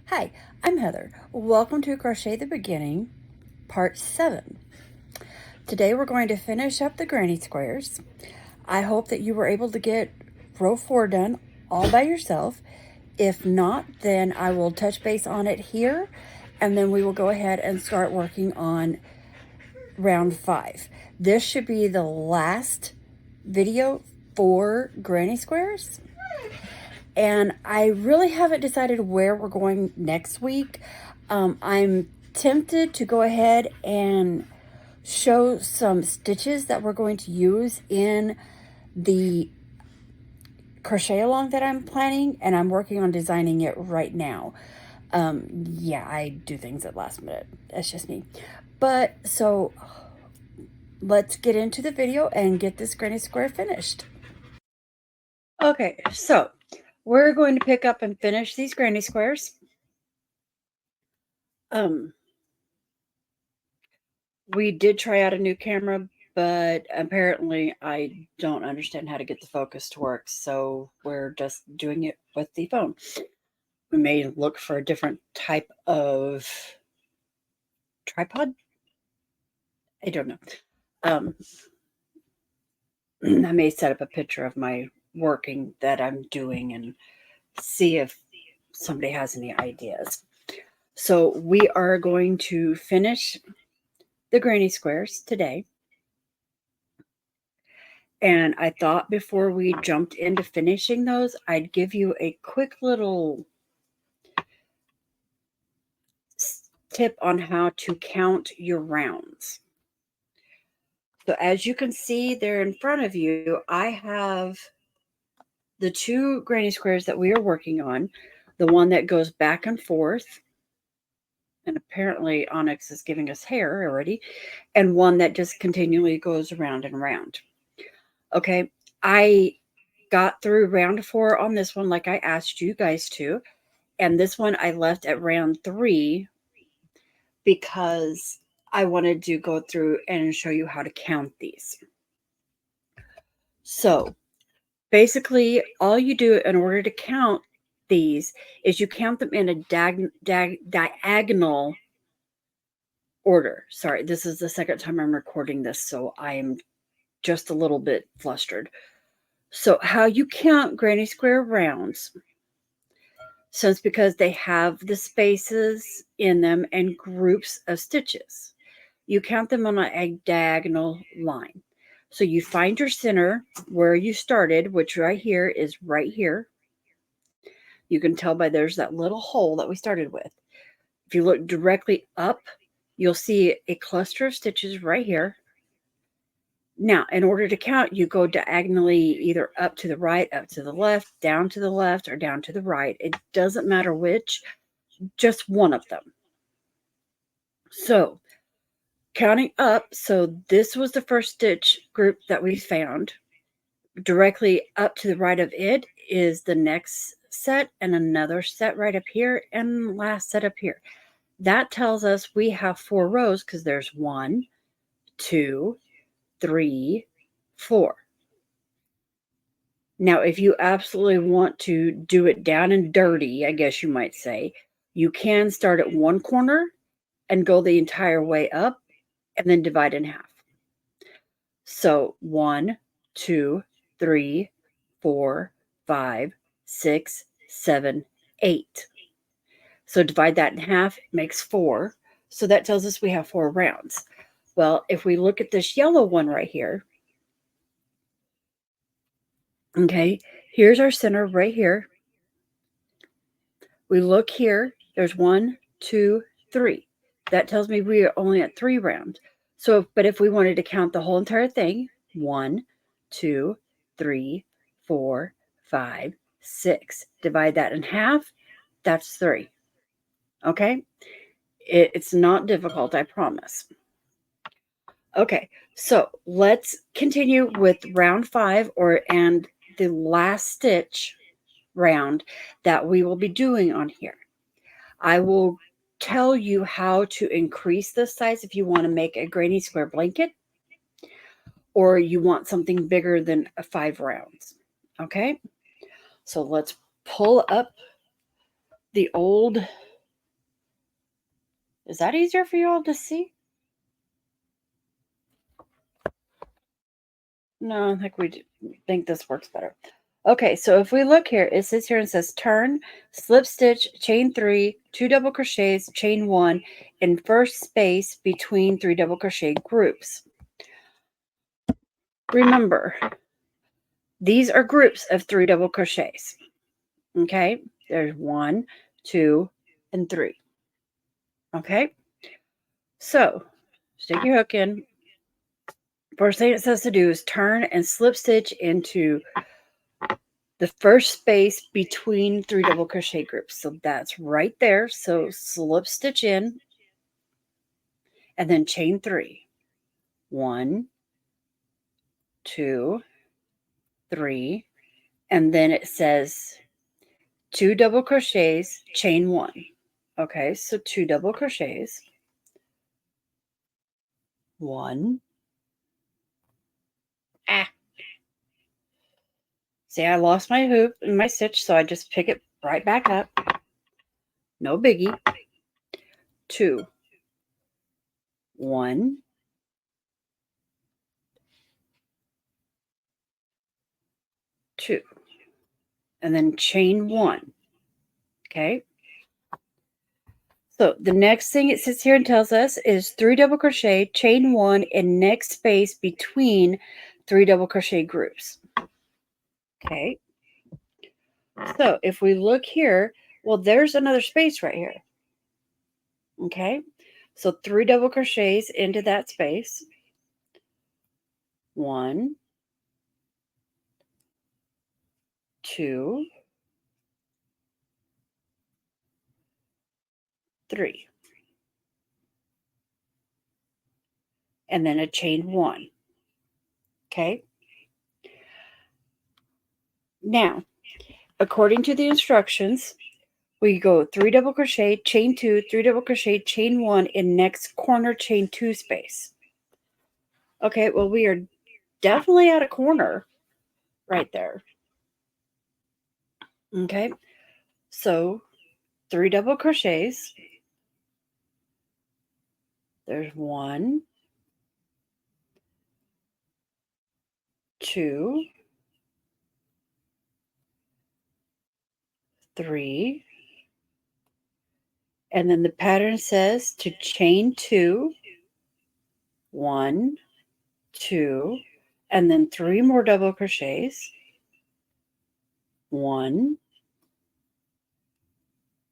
Hi, I'm Heather. Welcome to Crochet the Beginning, Part 7. Today we're going to finish up the granny squares. I hope that you were able to get row 4 done all by yourself. If not, then I will touch base on it here, and then we will go ahead and start working on round 5. This should be the last video for granny squares. And I really haven't decided where we're going next week. I'm tempted to go ahead and show some stitches that we're going to use in the crochet along that I'm planning, and I'm working on designing it right now. Yeah, I do things at last minute. That's just me. But so let's get into the video and get this granny square finished. Okay, so we're going to pick up and finish these granny squares. We did try out a new camera, but apparently I don't understand how to get the focus to work, so we're just doing it with the phone. We may look for a different type of tripod. I don't know. I may set up a picture of my working that I'm doing and see if somebody has any ideas. So we are going to finish the granny squares today. And I thought before we jumped into finishing those, I'd give you a quick little tip on how to count your rounds. So as you can see there in front of you, I have the 2 granny squares that we are working on, the one that goes back and forth, and apparently Onyx is giving us hair already, and one that just continually goes around and around. Okay, I got through round 4 on this one like I asked you guys to, and this one I left at round 3 because I wanted to go through and show you how to count these. So basically, all you do in order to count these is you count them in a diagonal order. Sorry, this is the second time I'm recording this, so I am just a little bit flustered. So how you count granny square rounds, so it's because they have the spaces in them and groups of stitches. You count them on a diagonal line. So you find your center where you started, which right here is right here. You can tell by there's that little hole that we started with. If you look directly up, you'll see a cluster of stitches right here. Now, in order to count, you go diagonally either up to the right, up to the left, down to the left, or down to the right. It doesn't matter which, just one of them. So counting up, so this was the first stitch group that we found. Directly up to the right of it is the next set and another set right up here and last set up here. That tells us we have 4 rows because there's 1, 2, 3, 4. Now, if you absolutely want to do it down and dirty, I guess you might say, you can start at one corner and go the entire way up and then divide in half. So 1, 2, 3, 4, 5, 6, 7, 8. So divide that in half, it makes 4. So that tells us we have 4 rounds. Well, if we look at this yellow one right here, okay, here's our center right here. We look here, there's 1, 2, 3. That tells me we are only at 3 rounds. So, but if we wanted to count the whole entire thing, 1, 2, 3, 4, 5, 6. Divide that in half, that's 3. Okay? It's not difficult, I promise. Okay, so let's continue with round 5 and the last stitch round that we will be doing on here. I will tell you how to increase the size if you want to make a granny square blanket or you want something bigger than 5 rounds. Okay, so let's pull up the old Is that easier for you all to see? No, I think think this works better. Okay, so if we look here, it says here and says turn, slip stitch, chain 3, 2 double crochets, chain 1 in first space between 3 double crochet groups. Remember, these are groups of 3 double crochets. Okay, there's 1, 2, and 3. Okay, so stick your hook in. First thing it says to do is turn and slip stitch into the first space between 3 double crochet groups. So that's right there. So slip stitch in and then chain 3. 1, 2, 3, and then it says 2 double crochets, chain 1. Okay, so 2 double crochets. 1. Ah. See, I lost my hoop and my stitch, so I just pick it right back up. No biggie. 2. 1. 2. And then chain 1. Okay. So the next thing it sits here and tells us is 3 double crochet, chain 1 in next space between 3 double crochet groups. Okay. So if we look here, well, there's another space right here. Okay. So 3 double crochets into that space. 1, 2, 3. And then a chain 1. Okay. Now, according to the instructions, we go 3 double crochet, chain 2, 3 double crochet, chain 1 in next corner chain 2 space. Okay, well, we are definitely at a corner right there. Okay, so 3 double crochets. There's 1, 2, 3, and then the pattern says to chain 2, 1, 2, and then 3 more double crochets. 1,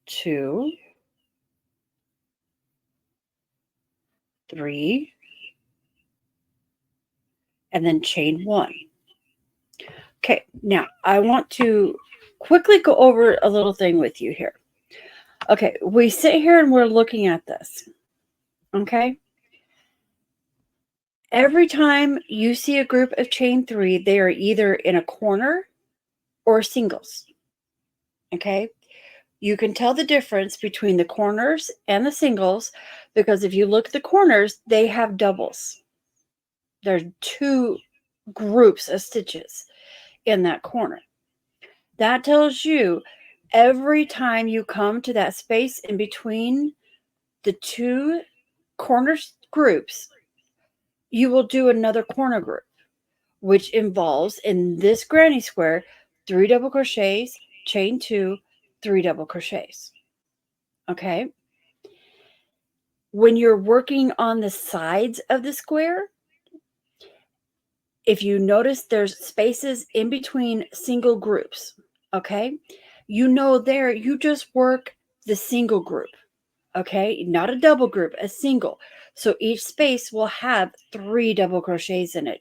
2, 3, and then chain 1. Okay, now I want to quickly go over a little thing with you here. Okay, we sit here and we're looking at this. Okay. Every time you see a group of chain 3, they are either in a corner or singles. Okay. You can tell the difference between the corners and the singles because if you look at the corners, they have doubles. There's 2 groups of stitches in that corner. That tells you every time you come to that space in between the 2 corner groups, you will do another corner group, which involves in this granny square 3 double crochets, chain 2, 3 double crochets. Okay. When you're working on the sides of the square, if you notice there's spaces in between single groups, okay, you know there you just work the single group, okay, not a double group, a single. So each space will have 3 double crochets in it,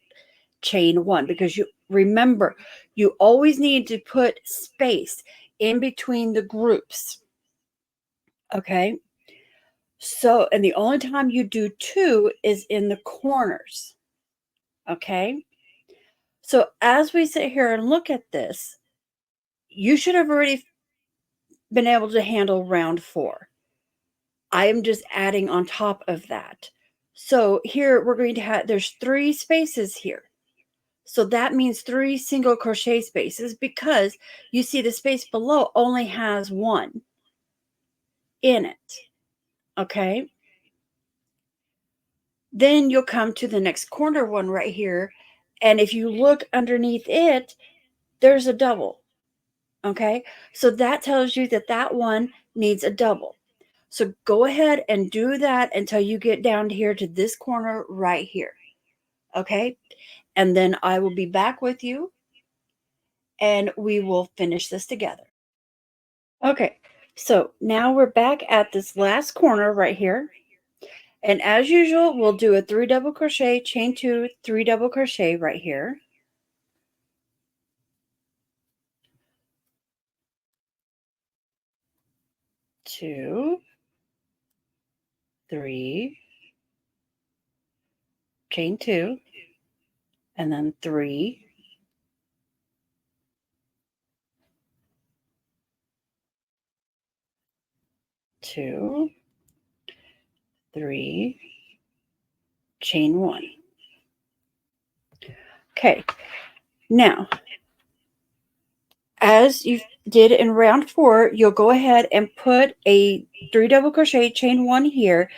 chain 1, because you remember you always need to put space in between the groups, okay. So, and the only time you do 2 is in the corners, okay. So as we sit here and look at this, you should have already been able to handle round 4. I am just adding on top of that. So here we're going to have, there's 3 spaces here. So that means 3 single crochet spaces because you see the space below only has 1 in it. Okay. Then you'll come to the next corner one right here. And if you look underneath it, there's a double. Okay. So that tells you that that one needs a double. So go ahead and do that until you get down here to this corner right here. Okay. And then I will be back with you and we will finish this together. Okay. So now we're back at this last corner right here. And as usual, we'll do a 3 double crochet, chain 2, 3 double crochet right here. 2, 3, chain 2, and then 3, 2, 3, chain 1. Okay, now as you did in round 4, you'll go ahead and put a 3 double crochet, chain 1 here,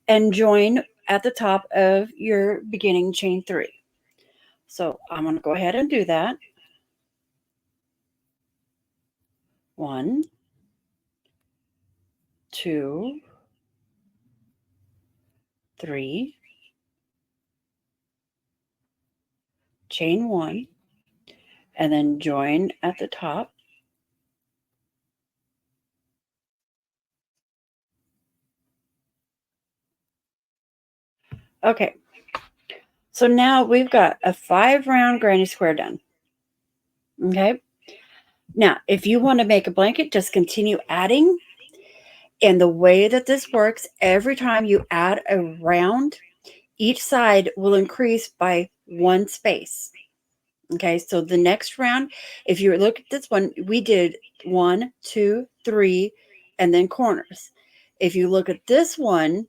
and join at the top of your beginning chain 3. So I'm going to go ahead and do that. 1, 2, 3, chain 1, and then join at the top. Okay, so now we've got a 5 round granny square done. Okay, now if you want to make a blanket, just continue adding. And the way that this works, every time you add a round, each side will increase by 1 space. Okay, so the next round, if you look at this one, we did 1, 2, 3, and then corners. If you look at this one,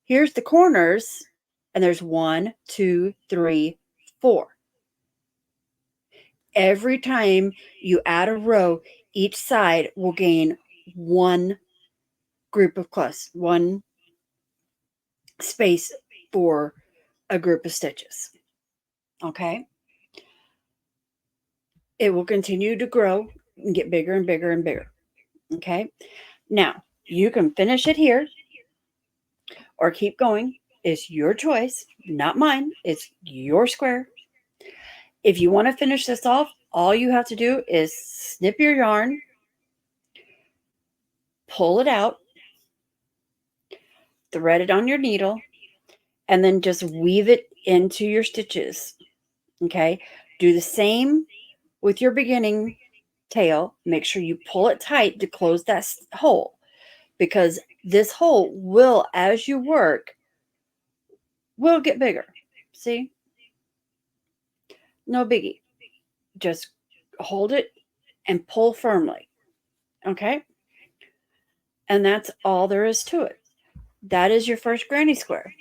here's the corners, and there's 1, 2, 3, 4. Every time you add a row, each side will gain 1 group of cloths, 1 space for a group of stitches. Okay, it will continue to grow and get bigger and bigger and bigger. Okay, now you can finish it here or keep going. It's your choice, not mine. It's your square. If you want to finish this off, all you have to do is snip your yarn, pull it out, thread it on your needle, and then just weave it into your stitches. Okay, do the same with your beginning tail. Make sure you pull it tight to close that hole, because this hole will, as you work, will get bigger. See? No biggie. Just hold it and pull firmly. Okay? And that's all there is to it. That is your first granny square.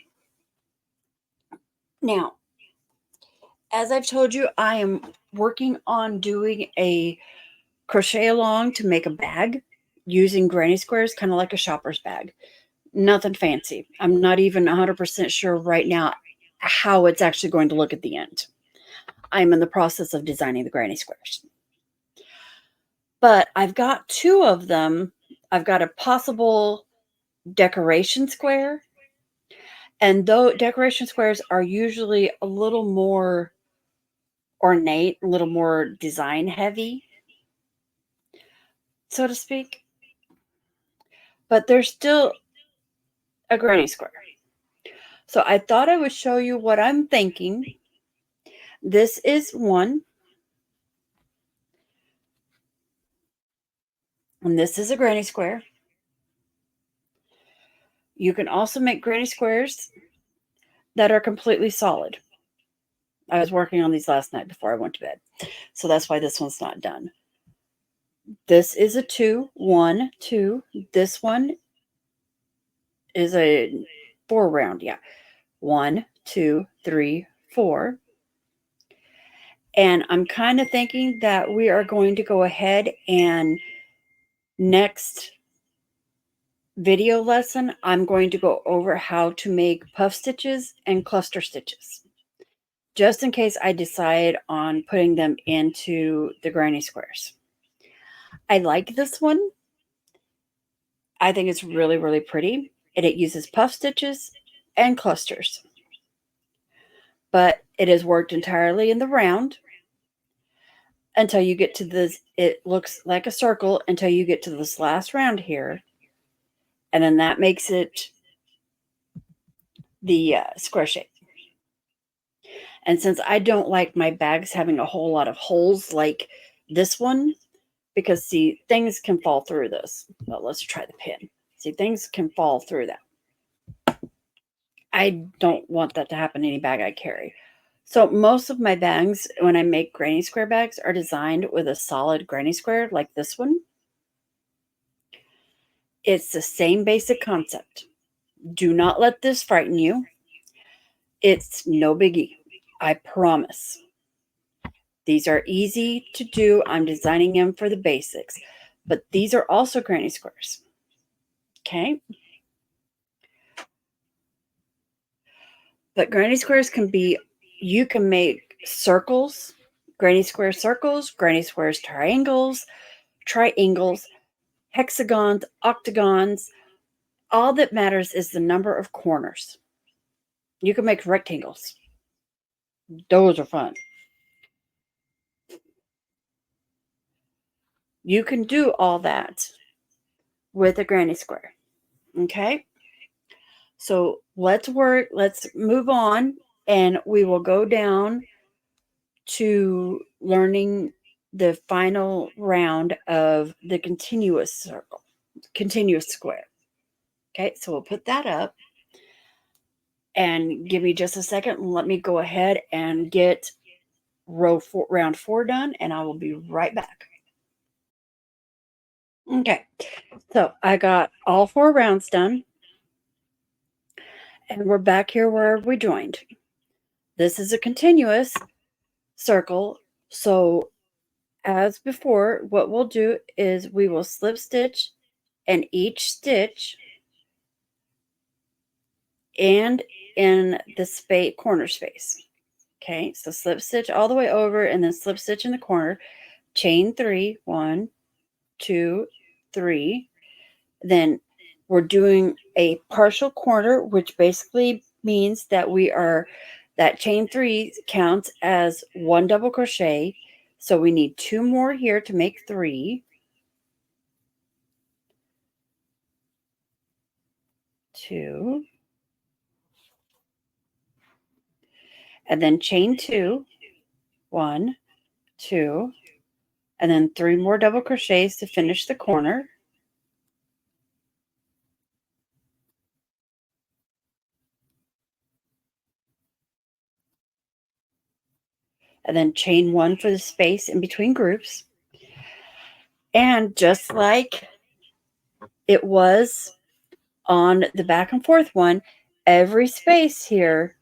Now, as I've told you, I am working on doing a crochet along to make a bag using granny squares, kind of like a shopper's bag. Nothing fancy. I'm not even 100% sure right now how it's actually going to look at the end. I'm in the process of designing the granny squares. But I've got 2 of them. I've got a possible decoration square. And though decoration squares are usually a little more ornate, a little more design heavy, so to speak, but they're still a granny square. So I thought I would show you what I'm thinking. This is one, and this is a granny square. You can also make granny squares that are completely solid. I was working on these last night before I went to bed, so that's why this one's not done. This is a 2, 1, 2. This one is a 4 round, yeah. 1, 2, 3, 4. And I'm kind of thinking that we are going to go ahead and next video lesson, I'm going to go over how to make puff stitches and cluster stitches, just in case I decide on putting them into the granny squares. I like this one. I think it's really, really pretty, and it uses puff stitches and clusters, but it is worked entirely in the round until you get to this. It looks like a circle until you get to this last round here, and then that makes it the square shape. And since I don't like my bags having a whole lot of holes like this one, because see, things can fall through this. Well, let's try the pin. See, things can fall through that. I don't want that to happen in any bag I carry. So most of my bags, when I make granny square bags, are designed with a solid granny square like this one. It's the same basic concept. Do not let this frighten you. It's no biggie. I promise. These are easy to do. I'm designing them for the basics. But these are also granny squares. Okay? But granny squares can be, you can make circles, granny square circles, granny squares triangles, hexagons, octagons. All that matters is the number of corners. You can make rectangles. Those are fun. You can do all that with a granny square. Okay? So let's move on, and we will go down to learning the final round of the continuous square. Okay, so we'll put that up, and give me just a second and let me go ahead and get round 4 done, and I will be right back. Okay, so I got all 4 rounds done, and we're back here where we joined. This is a continuous circle, so as before, what we'll do is we will slip stitch in each stitch and in the corner space. Okay, so slip stitch all the way over and then slip stitch in the corner, chain 3, 1, 2, 3. Then we're doing a partial corner, which basically means that that chain 3 counts as 1 double crochet. So we need 2 more here to make 3. 2. And then chain 2, 1, 2, and then 3 more double crochets to finish the corner. And then chain 1 for the space in between groups. And just like it was on the back and forth one, every space here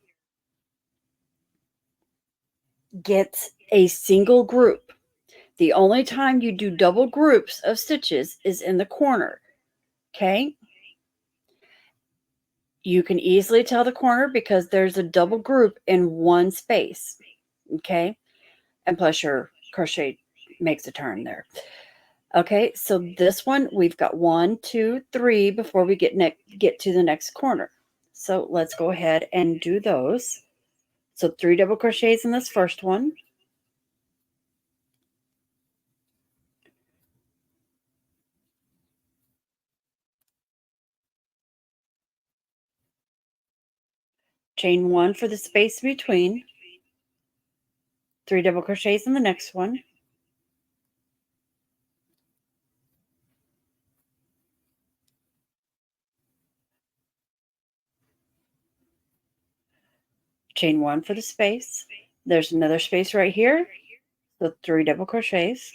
gets a single group. The only time you do double groups of stitches is in the corner. Okay? You can easily tell the corner because there's a double group in one space. Okay? And plus your crochet makes a turn there. Okay, so this one we've got 1, 2, 3 before we get to the next corner. So let's go ahead and do those. So 3 double crochets in this first one. Chain 1 for the space between. 3 double crochets in the next one. Chain 1 for the space. There's another space right here. So 3 double crochets.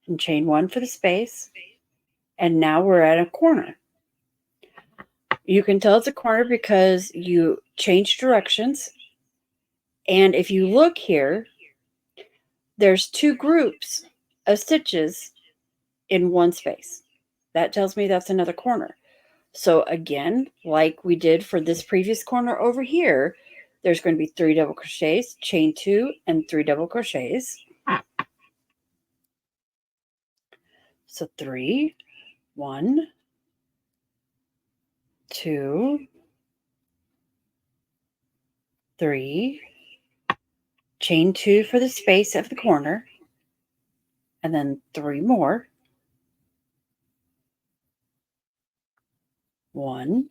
And chain 1 for the space. And now we're at a corner. You can tell it's a corner because you change directions. And if you look here, there's two groups of stitches in one space. That tells me that's another corner. So again, like we did for this previous corner over here, there's going to be 3 double crochets, chain 2, and 3 double crochets. So 3, 1, 2, 3, chain 2 for the space of the corner, and then 3 more. 1,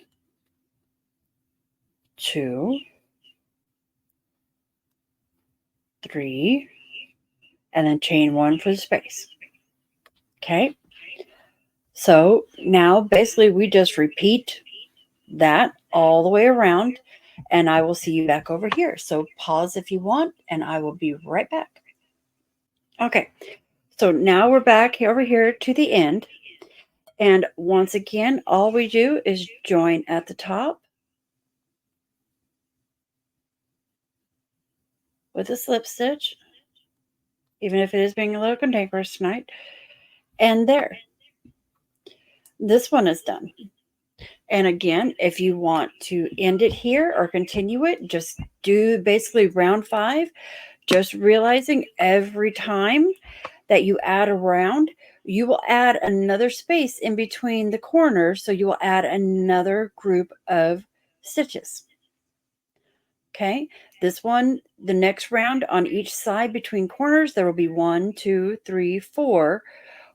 2, 3, and then chain 1 for the space. Okay. So now basically we just repeat that all the way around, and I will see you back over here. So pause if you want, and I will be right back. Okay, so now we're back over here to the end. And once again, all we do is join at the top with a slip stitch, even if it is being a little cantankerous tonight. And there, this one is done. And again, if you want to end it here or continue it, just do basically round 5, just realizing every time that you add a round, you will add another space in between the corners. So you will add another group of stitches. Okay, this one, the next round on each side between corners, there will be 1, 2, 3, 4.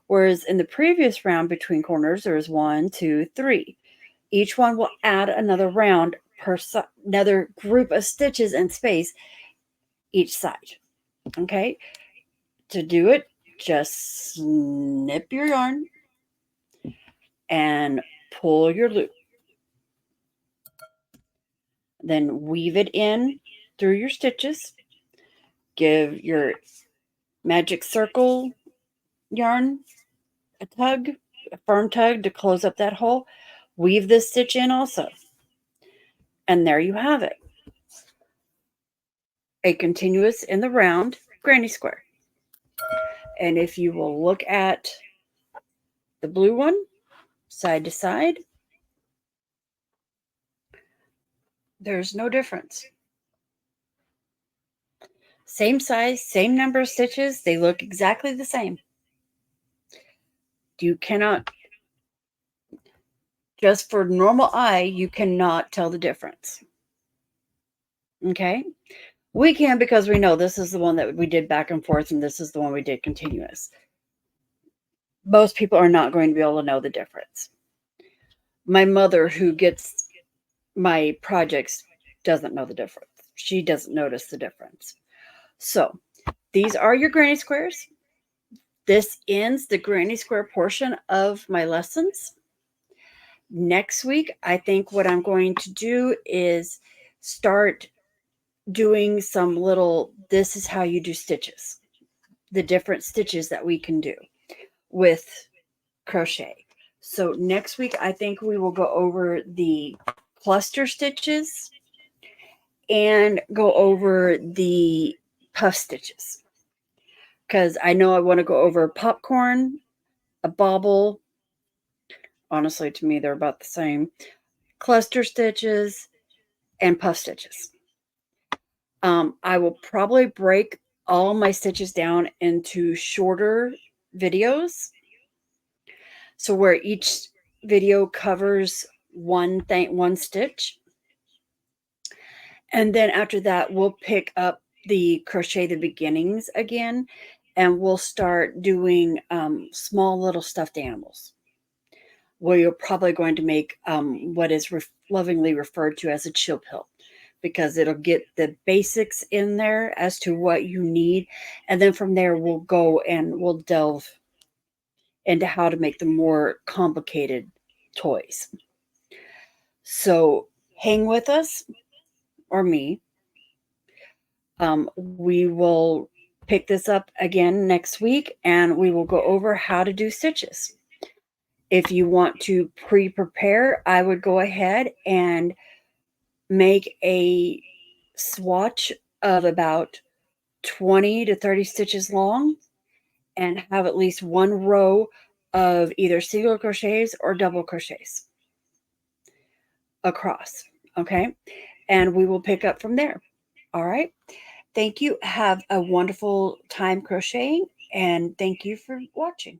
Whereas in the previous round between corners, there is 1, 2, 3. Each one will add another round per another group of stitches and space each side. Okay, to do it, just snip your yarn and pull your loop. Then weave it in through your stitches. Give your magic circle yarn a tug, a firm tug to close up that hole. Weave this stitch in also. And there you have it. A continuous in the round granny square. And if you will look at the blue one, side to side, there's no difference. Same size, same number of stitches, they look exactly the same. You cannot, just for normal eye, you cannot tell the difference. Okay? We can because we know this is the one that we did back and forth and this is the one we did continuous. Most people are not going to be able to know the difference. My mother, who gets my projects, doesn't know the difference. She doesn't notice the difference. So these are your granny squares. This ends the granny square portion of my lessons. Next week, I think what I'm going to do is start doing some little, this is how you do stitches, the different stitches that we can do with crochet. So next week, I think we will go over the cluster stitches and go over the puff stitches. Because I know I want to go over popcorn, a bobble. Honestly, to me, they're about the same. Cluster stitches and puff stitches. I will probably break all my stitches down into shorter videos. So where each video covers one stitch. And then after that, we'll pick up the Crochet the Beginnings again, and we'll start doing small little stuffed animals, where you're probably going to make what is lovingly referred to as a chill pill, because it'll get the basics in there as to what you need. And then from there, we'll go and we'll delve into how to make the more complicated toys. So hang with us, or me. We will pick this up again next week, and we will go over how to do stitches. If you want to pre-prepare, I would go ahead and make a swatch of about 20 to 30 stitches long and have at least one row of either single crochets or double crochets across. Okay. And we will pick up from there. All right. Thank you. Have a wonderful time crocheting, and thank you for watching.